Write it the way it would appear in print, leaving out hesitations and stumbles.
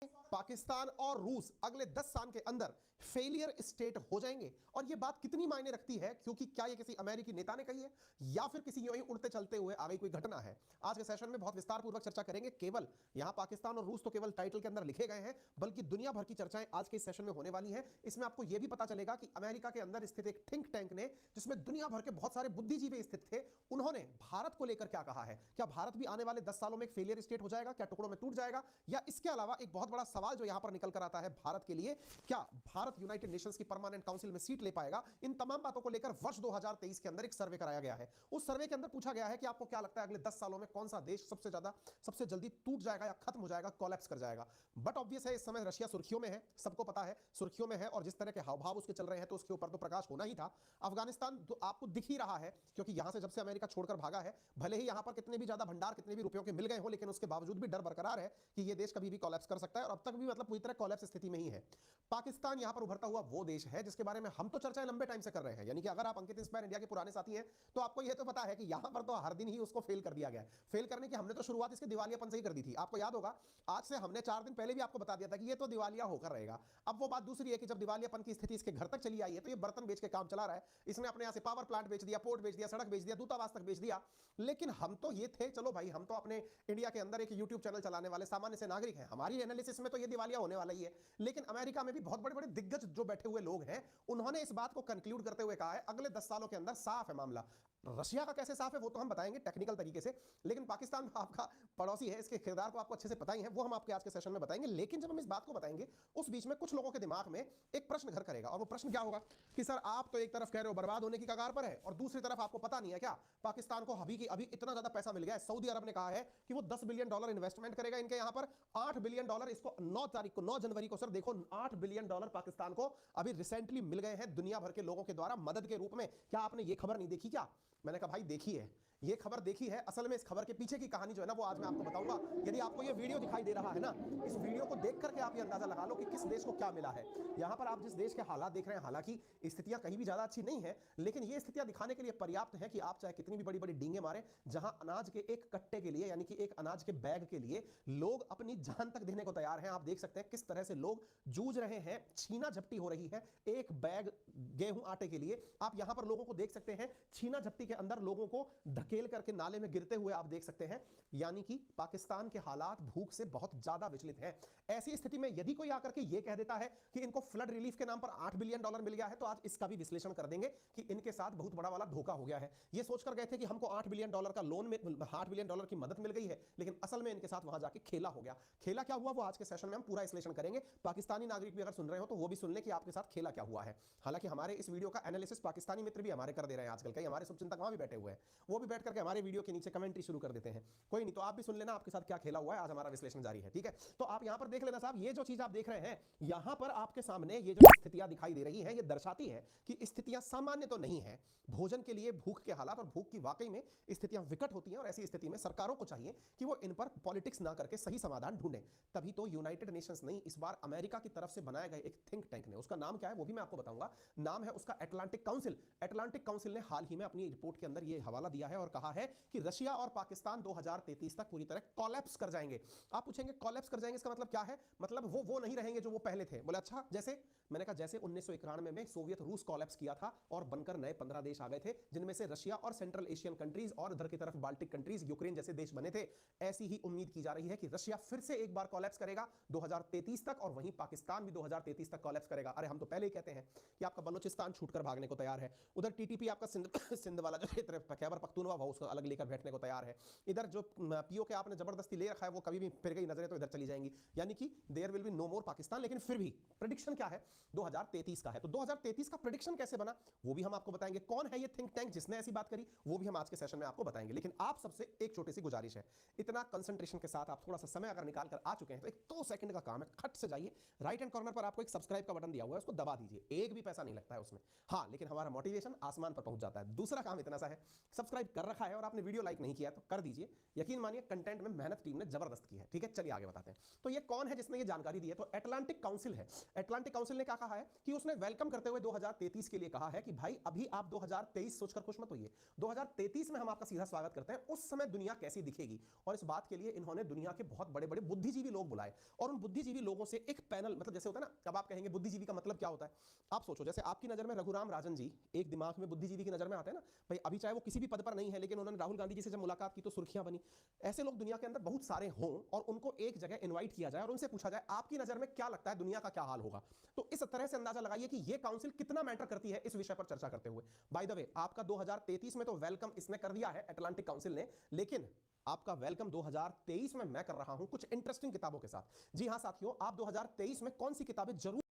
पाकिस्तान और रूस अगले 10 साल के अंदर फेलियर स्टेट हो जाएंगे। और यह बात कितनी मायने रखती है, क्योंकि क्या यह किसी अमेरिकी नेता ने कही है या फिर किसी यूं ही उड़ते चलते हुए आ गई कोई घटना है। आज के सेशन में बहुत विस्तार पूर्वक चर्चा करेंगे। केवल यहां पाकिस्तान और रूस तो केवल टाइटल के अंदर लिखे गए हैं, बल्कि दुनिया भर की चर्चाएं आज के सेशन में होने वाली हैं। इसमें आपको यह भी पता चलेगा कि अमेरिका के अंदर स्थित एक थिंक टैंक ने, जिसमें दुनिया भर के बहुत सारे बुद्धिजीवी स्थित थे, उन्होंने भारत को लेकर क्या कहा है। क्या भारत भी आने वाले 10 सालों में एक फेलियर स्टेट हो जाएगा, क्या टुकड़ों में टूट जाएगा, या इसके अलावा एक बहुत बड़ा सवाल जो यहां पर निकल कर आता है भारत के लिए, क्या भारत यूनाइटेड नेशंस की परमानेंट काउंसिल में सीट ले पाएगा। इन तमाम बातों को लेकर वर्ष 2023 के अंदर एक सर्वे कराया गया है। उस सर्वे के अंदर पूछा गया है कि आपको क्या लगता है अगले 10 सालों में कौन सा देश सबसे जल्दी टूट जाएगा या खत्म हो जाएगा, कोलैप्स कर जाएगा। बट ऑब्वियस है इस समय रशिया सुर्खियों में है, सबको पता है सुर्खियों में है, और जिस तरह के हावभाव उसके चल रहे हैं तो उसके ऊपर तो प्रकाश होना ही था। अफगानिस्तान तो आपको दिख ही रहा है, क्योंकि यहां से जब से अमेरिका छोड़कर भागा है, भले ही यहां पर कितने भी ज्यादा भंडार कितने भी रुपयों के मिल गए हो, लेकिन उसके बावजूद भी डर बरकरार है कि यह देश कभी भी कोलैप्स कर सकता है, और अब तक भी मतलब पूरी तरह कोलैप्स स्थिति में ही है। पाकिस्तान यहां पर उभरता हुआ वो देश है जिसके बारे में हम तो चर्चाएं लंबे टाइम से कर रहे हैं। यानी कि अगर आप अंकित इंस्पायर इंडिया के पुराने साथी हैं तो आपको यह तो पता है कि यहां पर तो हर दिन ही उसको फेल कर दिया गया है। फेल करने की हमने तो शुरुआत इसके दिवालियापन से ही कर दी थी। आपको याद होगा, आज से हमने 4 दिन पहले भी आपको बता दिया था कि ये तो दिवालिया होकर रहेगा। अब वो बात दूसरी है कि जब दिवालियापन की स्थिति इसके घर तक चली आई है तो ये बर्तन बेच के काम चला रहा है। इसने अपने यहां से पावर प्लांट बेच दिया, पोर्ट बेच दिया, सड़क बेच दिया, दूतावास तक बेच दिया। लेकिन हम तो ये थे, चलो भाई हम तो अपने इंडिया के अंदर एक यूट्यूब चैनल चलाने वाले सामान्य से नागरिक हैं, हमारी एनालिसिस में तो ये दिवालिया होने वाला ही है। लेकिन अमेरिका में भी बहुत बड़े बड़े दिग्गज जो बैठे हुए लोग हैं, उन्होंने इस बात को कंक्लूड करते हुए कहा है अगले 10 सालों के अंदर साफ है मामला। रशिया का कैसे साफ है वो तो हम बताएंगे टेक्निकल तरीके से, लेकिन पाकिस्तान आपका पड़ोसी है, इसके किरदार को आपको अच्छे से पता ही है, वो हम आपके आज के सेशन में बताएंगे। लेकिन जब हम इस बात को बताएंगे उस बीच में कुछ लोगों के दिमाग में एक प्रश्न घर करेगा, और वो प्रश्न क्या होगा कि सर आप तो एक तरफ कह रहे हो बर्बाद होने की कगार पर है, और दूसरी तरफ आपको पता नहीं है क्या पाकिस्तान को अभी इतना ज्यादा पैसा मिल गया है। सऊदी अरब ने कहा है कि वो $10 बिलियन इन्वेस्टमेंट करेगा इनके यहां पर। $8 बिलियन इसको 9 जनवरी को, सर देखो $8 बिलियन पाकिस्तान को अभी रिसेंटली मिल गए हैं दुनिया भर के लोगों के द्वारा मदद के रूप में। क्या आपने ये खबर नहीं देखी क्या? मैंने कहा भाई देखी है, ये खबर देखी है। असल में इस खबर के पीछे की कहानी जो है ना वो आज मैं आपको बताऊंगा। यदि आपको ये वीडियो दिखाई दे रहा है ना, इस वीडियो को देख करके आप ये अंदाजा लगा लो कि किस देश को क्या मिला है। यहाँ पर आप जिस देश के हालात देख रहे हैं, हालांकि स्थितियां कहीं भी ज्यादा अच्छी नहीं है, लेकिन ये स्थितियां दिखाने के लिए पर्याप्त है कि आप चाहे कितनी भी बड़ी बड़ी डींगे मारे, जहां अनाज के एक कट्टे के लिए, यानी कि एक अनाज के बैग के लिए लोग अपनी जान तक देने को तैयार हैं। आप देख सकते हैं किस तरह से लोग जूझ रहे हैं, छीना झपटी हो रही है एक बैग गेहूं आटे के लिए। आप यहां पर लोगों को देख सकते हैं छीना झपटी के अंदर लोगों को धकेल करके नाले में गिरते हुए आप देख सकते हैं। यानी कि पाकिस्तान के हालात भूख से बहुत ज्यादा विचलित हैं। ऐसी स्थिति में यदि कोई आकर के ये कह देता है कि इनको फ्लड रिलीफ के नाम पर $8 बिलियन मिल गया है, तो आज इसका भी विश्लेषण कर देंगे कि इनके साथ बहुत बड़ा वाला धोखा हो गया है। ये सोचकर गए थे कि हमको $8 बिलियन का लोन में $8 बिलियन की मदद मिल गई है, लेकिन असल में इनके साथ वहां जाके खेला हो गया। खेला क्या हुआ वो आज के सेशन में हम पूरा विश्लेषण करेंगे। पाकिस्तानी नागरिक भी अगर सुन रहे हो तो वो भी सुन ले कि आपके साथ खेला क्या हुआ है। हालांकि हमारे इस वीडियो का एनालिसिस पाकिस्तानी मित्र भी हमारे कर दे रहे हैं आजकल, कई हमारे शुभचिंतक वहां भी बैठे हुए हैं, वो भी बैठ करके हमारे वीडियो के नीचे कमेंट्री शुरू कर देते हैं। कोई नहीं, तो आप भी सुन लेना आपके साथ क्या खेला हुआ है। आज हमारा विश्लेषण जारी है, ठीक है। तो आप यहां पर देख लेना साहब, ये जो चीज आप देख रहे हैं यहां पर आपके सामने ये जो स्थितियां दिखाई दे रही हैं, ये दर्शाती है कि स्थितियां सामान्य तो नहीं है। भोजन के लिए भूख के हालात, और भूख की वाकई में स्थितियां विकट होती हैं, और ऐसी स्थिति में सरकारों को चाहिए कि वो इन पर पॉलिटिक्स ना करके सही समाधान ढूंढें। तभी तो यूनाइटेड नेशंस नहीं, इस बार अमेरिका की तरफ से बनाए गए एक थिंक टैंक ने, उसका नाम क्या है वो भी मैं आपको बताऊंगा, नाम है उसका एटलांटिक काउंसिल। एटलांटिक काउंसिल ने हाल ही में अपनी रिपोर्ट के अंदर यह हवाला दिया है और कहा है कि रशिया और पाकिस्तान 2033 तक पूरी तरह कोलैप्स कर जाएंगे। आप पूछेंगे कोलैप्स कर जाएंगे इसका मतलब क्या है? मतलब वो नहीं रहेंगे जो वो पहले थे। बोले अच्छा, जैसे मैंने कहा जैसे 1991 में सोवियत रूस कोलैप्स किया था और बनकर नए 15 देश आ गए थे, जिनमें से रशिया और सेंट्रल एशियन कंट्रीज और इधर की तरफ बाल्टिक कंट्रीज, यूक्रेन जैसे देश बने थे। ऐसी ही उम्मीद की जा रही है कि रशिया फिर से एक बार कोलैप्स करेगा 2033 तक, और वहीं पाकिस्तान भी 2033 तक कोलैप्स करेगा। अरे हम तो पहले ही कहते हैं कि आपका बलूचिस्तान छूटकर भागने को तैयार है, उधर टीटीपी आपका सिंध वाला जो क्षेत्र है, खैबर पख्तूनवा, वो उसको अलग लेकर बैठने को तैयार है। इधर जो पीओ के आपने जबरदस्ती ले रखा है वो कभी भी फिर गई नजरें तो इधर चली जाएंगी। यानी कि देयर विल बी नो मोर पाकिस्तान। लेकिन फिर भी प्रेडिक्शन क्या है? 2033 का है। तो 2033 का प्रेडिक्शन कैसे बना वो भी हम आपको बताएंगे। कौन है ये थिंक टैंक जिसने ऐसी बात करी वो भी हम आज के सेशन में आपको बताएंगे। लेकिन आप सबसे एक छोटी सी गुजारिश है, इतना कंसंट्रेशन के साथ आप थोड़ा सा समय अगर निकाल कर आ चुके हैं तो एक 2 सेकंड का काम है, खट से जाइए, राइट हैंड कॉर्नर पर आपको एक सब्सक्राइब का बटन दिया हुआ है, उसको दबा दीजिए। एक भी पैसा नहीं लगता है उसमें, हाँ, लेकिन हमारा मोटिवेशन आसमान पर पहुंच जाता है। दूसरा काम इतना सा है, सब्सक्राइब कर रखा है और आपने वीडियो लाइक नहीं किया तो कर दीजिए। यकीन मानिए कंटेंट में मेहनत टीम ने जबरदस्त की है। ठीक है, चलिए आगे बताते हैं। तो ये कौन है जिसने ये जानकारी दी है? तो अटलांटिक काउंसिल है। अटलांटिक काउंसिल ने क्या कहा है कि उसने वेलकम करते हुए 2033 के लिए कहा है कि भाई अभी आप 2023 सोचकर खुश मत होइए, 2033 में हम आपका सीधा स्वागत करते हैं। उस समय दुनिया कैसी दिखेगी, और इस बात के लिए इन्होंने दुनिया के बहुत बड़े बड़े बुद्धिजीवी लोग बुलाए और उन बुद्धिजीवी लोगों से एक पैनल, मतलब जैसे होता है ना, अब आप कहेंगे बुद्धिजीवी का मतलब क्या होता है, आप सोचो जैसे आपकी नजर में रघुराम राजन जी एक दिमाग में बुद्धिजीवी की नजर में आते हैं ना भाई, अभी चाहे वो किसी भी पद पर नहीं है लेकिन उन्होंने राहुल गांधी जी से जब मुलाकात की तो सुर्खियां बनी। ऐसे लोग दुनिया के अंदर बहुत सारे हों और उनको एक जगह इनवाइट किया जाए और उनसे पूछा जाए आपकी नजर में क्या लगता है दुनिया का क्या हाल होगा। तो इस तरह से अंदाजा लगाइए कि ये काउंसिल कितना मैटर करती है इस विषय पर चर्चा करते हुए। बाय द वे आपका 2033 में तो वेलकम इसने कर दिया है अटलांटिक काउंसिल ने, लेकिन आपका वेलकम 2023 में मैं कर रहा हूं कुछ इंटरेस्टिंग किताबों के साथ। जी हां साथियों, आप 2023 में कौन सी किताबें जरूर